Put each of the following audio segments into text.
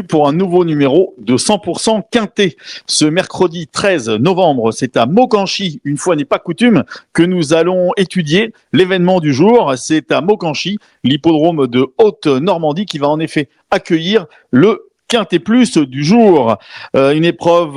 Pour un nouveau numéro de 100% quintet. Ce mercredi 13 novembre, c'est à Maucanchy, une fois n'est pas coutume, que nous allons étudier l'événement du jour. C'est à Maucanchy, l'hippodrome de Haute-Normandie, qui va en effet accueillir le Quintet Plus du jour. Une épreuve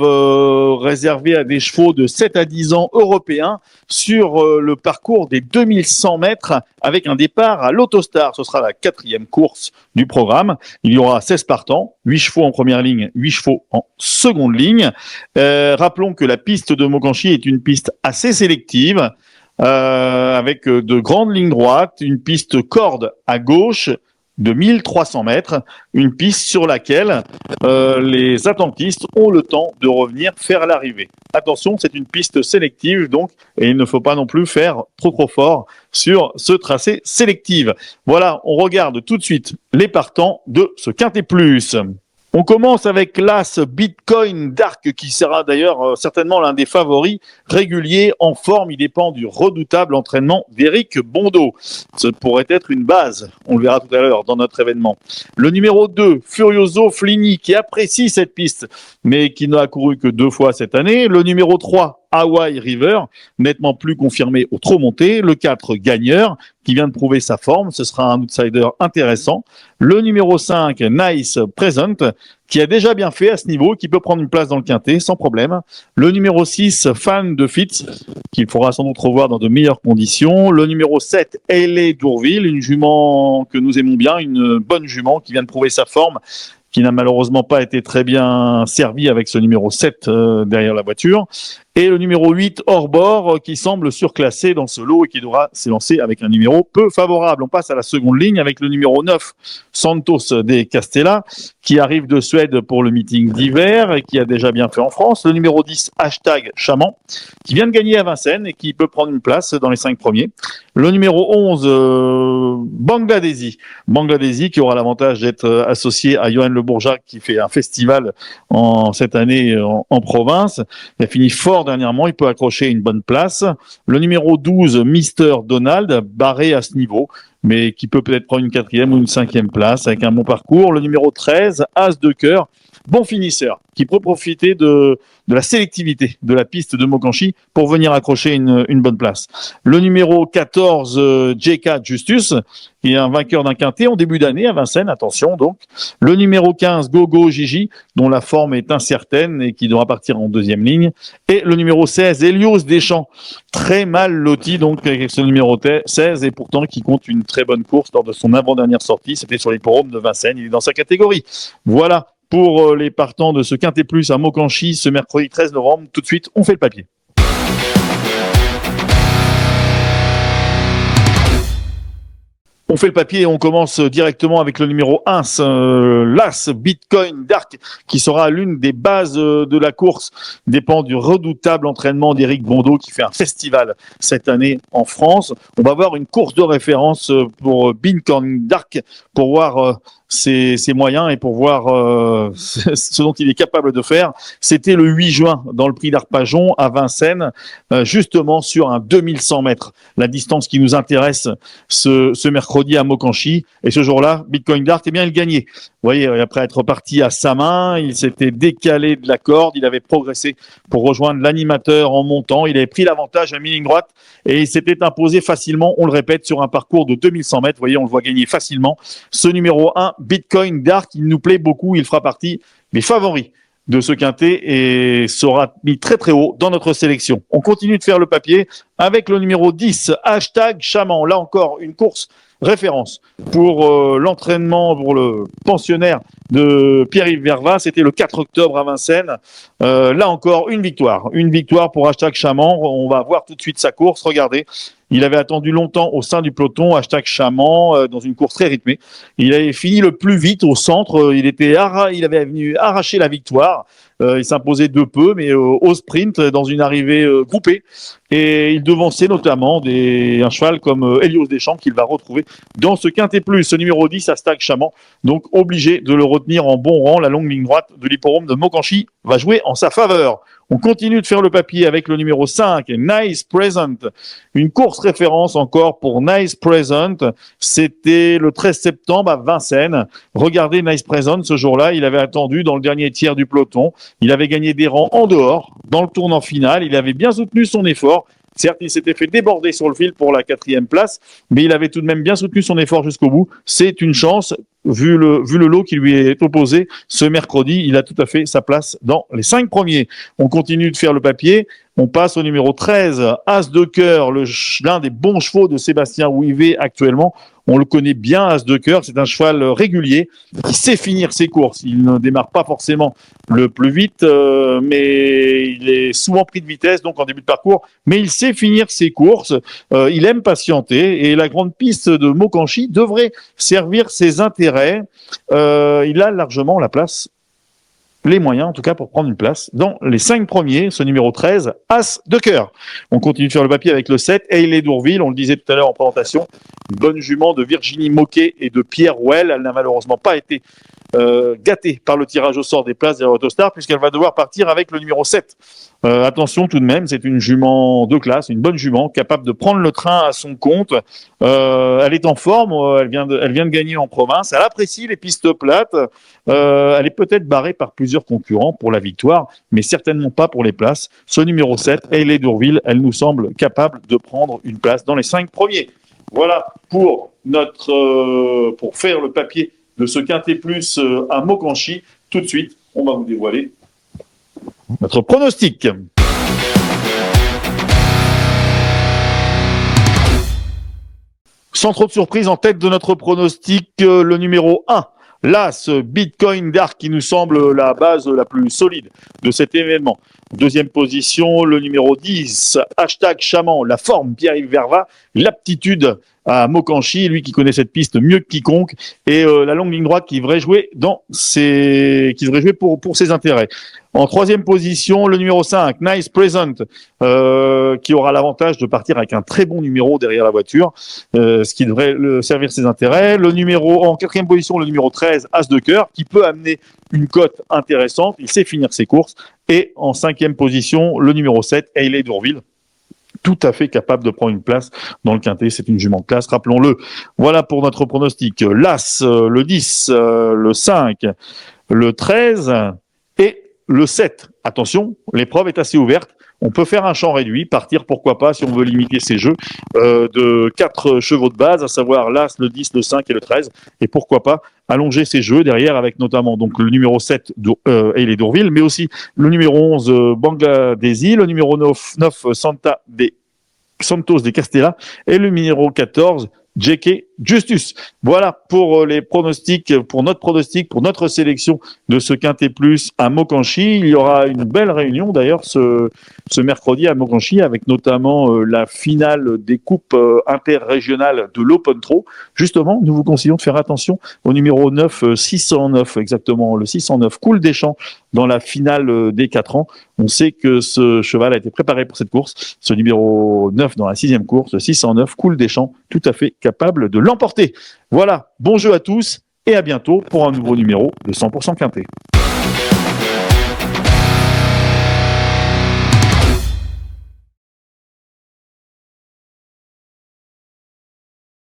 réservée à des chevaux de 7 à 10 ans européens sur le parcours des 2100 mètres avec un départ à l'Autostar. Ce sera la 4e course du programme. Il y aura 16 partants, 8 chevaux en première ligne, 8 chevaux en seconde ligne. Rappelons que la piste de Maucanchy est une piste assez sélective avec de grandes lignes droites, une piste corde à gauche de 1300 mètres, une piste sur laquelle les attentistes ont le temps de revenir faire l'arrivée. Attention, c'est une piste sélective donc, et il ne faut pas non plus faire trop fort sur ce tracé sélectif. Voilà, on regarde tout de suite les partants de ce Quintet Plus. On commence avec l'As Bitcoin Dark, qui sera d'ailleurs certainement l'un des favoris réguliers en forme. Il dépend du redoutable entraînement d'Éric Bondeau. Ce pourrait être une base, on le verra tout à l'heure dans notre événement. Le numéro 2, Furioso Flini, qui apprécie cette piste, mais qui n'a couru que 2 fois cette année. Le numéro 3, Hawaii River, nettement plus confirmé au trot monté. Le 4, Gagneur, qui vient de prouver sa forme. Ce sera un outsider intéressant. Le numéro 5, Nice Present, qui a déjà bien fait à ce niveau, qui peut prendre une place dans le quintet sans problème. Le numéro 6, Fan de Fitz, qu'il faudra sans doute revoir dans de meilleures conditions. Le numéro 7, L.A. Dourville, une jument que nous aimons bien, une bonne jument qui vient de prouver sa forme, qui n'a malheureusement pas été très bien servi avec ce numéro 7 derrière la voiture. Et le numéro 8, hors bord, qui semble surclassé dans ce lot et qui devra s'élancer avec un numéro peu favorable. On passe à la seconde ligne avec le numéro 9, Santos de Castella, qui arrive de Suède pour le meeting d'hiver et qui a déjà bien fait en France. Le numéro 10, Chaman, qui vient de gagner à Vincennes et qui peut prendre une place dans les 5 premiers. Le numéro 11, Bangladeshi, qui aura l'avantage d'être associé à Johan Le Bourgeat, qui fait un festival cette année en province. Il a fini fort dernièrement, il peut accrocher une bonne place. Le numéro 12, Mister Donald, barré à ce niveau, mais qui peut peut-être prendre une 4e ou une 5e place avec un bon parcours. Le numéro 13, As de cœur, bon finisseur, qui peut profiter de la sélectivité de la piste de Maucanchy pour venir accrocher une bonne place. Le numéro 14, J.K. Justus, qui est un vainqueur d'un quintet en début d'année à Vincennes, attention donc. Le numéro 15, Gogo Gigi, dont la forme est incertaine et qui devra partir en 2e ligne. Et le numéro 16, Helios Deschamps, très mal loti donc avec ce numéro 16 et pourtant qui compte une très bonne course lors de son avant-dernière sortie. C'était sur l'hippodrome de Vincennes, il est dans sa catégorie. Voilà pour les partants de ce Quintet Plus à Maucanchy ce mercredi 13 novembre. Tout de suite, on fait le papier. On fait le papier et on commence directement avec le numéro 1, l'As Bitcoin Dark, qui sera l'une des bases de la course. Dépend du redoutable entraînement d'Éric Bondeau qui fait un festival cette année en France. On va avoir une course de référence pour Bitcoin Dark pour voir ses moyens et pour voir ce dont il est capable de faire. C'était le 8 juin dans le prix d'Arpajon à Vincennes, justement sur un 2100 mètres. La distance qui nous intéresse ce mercredi à Maucanchy. Et ce jour-là, Bitcoin Dark, il gagnait. Vous voyez, après être parti à sa main, il s'était décalé de la corde, il avait progressé pour rejoindre l'animateur en montant, il avait pris l'avantage à mi-ligne droite et il s'était imposé facilement, on le répète, sur un parcours de 2100 mètres. Vous voyez, on le voit gagner facilement. Ce numéro 1, Bitcoin Dark, il nous plaît beaucoup, il fera partie des favoris de ce quintet et sera mis très très haut dans notre sélection. On continue de faire le papier avec le numéro 10, Chaman. Là encore, une course référence pour l'entraînement, pour le pensionnaire de Pierre-Yves Vervat. C'était le 4 octobre à Vincennes. Là encore, une victoire pour Chaman. On va voir tout de suite sa course. Regardez, il avait attendu longtemps au sein du peloton, Chaman, dans une course très rythmée. Il avait fini le plus vite au centre. Il avait venu arracher la victoire. Il s'imposait de peu, mais au sprint, dans une arrivée groupée. Et il devançait notamment un cheval comme Helios Deschamps qu'il va retrouver dans ce Quintet Plus. Ce numéro 10, Astag Chaman, donc obligé de le retenir en bon rang. La longue ligne droite de l'hippodrome de Mokanchy va jouer en sa faveur. On continue de faire le papier avec le numéro 5, Nice Present. Une course référence encore pour Nice Present. C'était le 13 septembre à Vincennes. Regardez Nice Present ce jour-là. Il avait attendu dans le dernier tiers du peloton. Il avait gagné des rangs en dehors dans le tournant final. Il avait bien soutenu son effort. Certes, il s'était fait déborder sur le fil pour la 4e place, mais il avait tout de même bien soutenu son effort jusqu'au bout. C'est une chance, vu le lot qui lui est opposé ce mercredi. Il a tout à fait sa place dans les 5 premiers. On continue de faire le papier. On passe au numéro 13, As de cœur, l'un des bons chevaux de Sébastien Ouivet actuellement. On le connaît bien, As de cœur. C'est un cheval régulier qui sait finir ses courses. Il ne démarre pas forcément le plus vite, mais il est souvent pris de vitesse, donc en début de parcours. Mais il sait finir ses courses. Il aime patienter. Et la grande piste de Mokanchy devrait servir ses intérêts. Il a largement la place, les moyens en tout cas pour prendre une place dans les 5 premiers, ce numéro 13, As de cœur. On continue de faire le papier avec le 7, Hayley d'Ourville, on le disait tout à l'heure en présentation, une bonne jument de Virginie Moquet et de Pierre Well. Elle n'a malheureusement pas été gâtée par le tirage au sort des places des Autostars puisqu'elle va devoir partir avec le numéro 7. Attention tout de même, c'est une jument de classe, une bonne jument, capable de prendre le train à son compte. Elle est en forme, elle vient de gagner en province, elle apprécie les pistes plates, elle est peut-être barrée par plusieurs concurrents pour la victoire, mais certainement pas pour les places. Ce numéro 7, Hayley d'Ourville, elle nous semble capable de prendre une place dans les 5 premiers. Voilà pour pour faire le papier de ce Quintet Plus à Mokanchy. Tout de suite, on va vous dévoiler notre pronostic. Sans trop de surprise, en tête de notre pronostic, le numéro 1, l'As Bitcoin Dark, qui nous semble la base la plus solide de cet événement. Deuxième position, le numéro 10, Hashtag Chaman, la forme Pierre-Yves Verva, l'aptitude à Mokanchy, lui qui connaît cette piste mieux que quiconque, et la longue ligne droite qui devrait jouer pour ses intérêts. En troisième position, le numéro 5, Nice Present, qui aura l'avantage de partir avec un très bon numéro derrière la voiture, ce qui devrait servir ses intérêts. En quatrième position, le numéro 13, As de cœur, qui peut amener une cote intéressante. Il sait finir ses courses. Et en cinquième position, le numéro 7, Hayley d'Ourville, tout à fait capable de prendre une place dans le Quintet. C'est une jument de classe, rappelons-le. Voilà pour notre pronostic. L'As, le 10, le 5, le 13 et le 7. Attention, l'épreuve est assez ouverte. On peut faire un champ réduit, partir, pourquoi pas, si on veut limiter ces jeux, de 4 chevaux de base, à savoir l'As, le 10, le 5 et le 13. Et pourquoi pas allonger ces jeux derrière avec notamment donc le numéro 7, Hayley d'Ourville, mais aussi le numéro 11, Bangladeshi, le numéro 9 Santos de Castella et le numéro 14, J.K. Justus. Voilà pour les pronostics, pour notre sélection de ce Quintet Plus à Mokanchy. Il y aura une belle réunion d'ailleurs ce mercredi à Mokanchy avec notamment la finale des coupes interrégionales de l'Open Tro. Justement, nous vous conseillons de faire attention au numéro 9, 609 exactement, le 609 Cool Deschamps dans la finale des 4 ans. On sait que ce cheval a été préparé pour cette course. Ce numéro 9 dans la 6e course, 609 Cool Deschamps, tout à fait capable de l'emporter. Voilà, bon jeu à tous et à bientôt pour un nouveau numéro de 100% Quintet.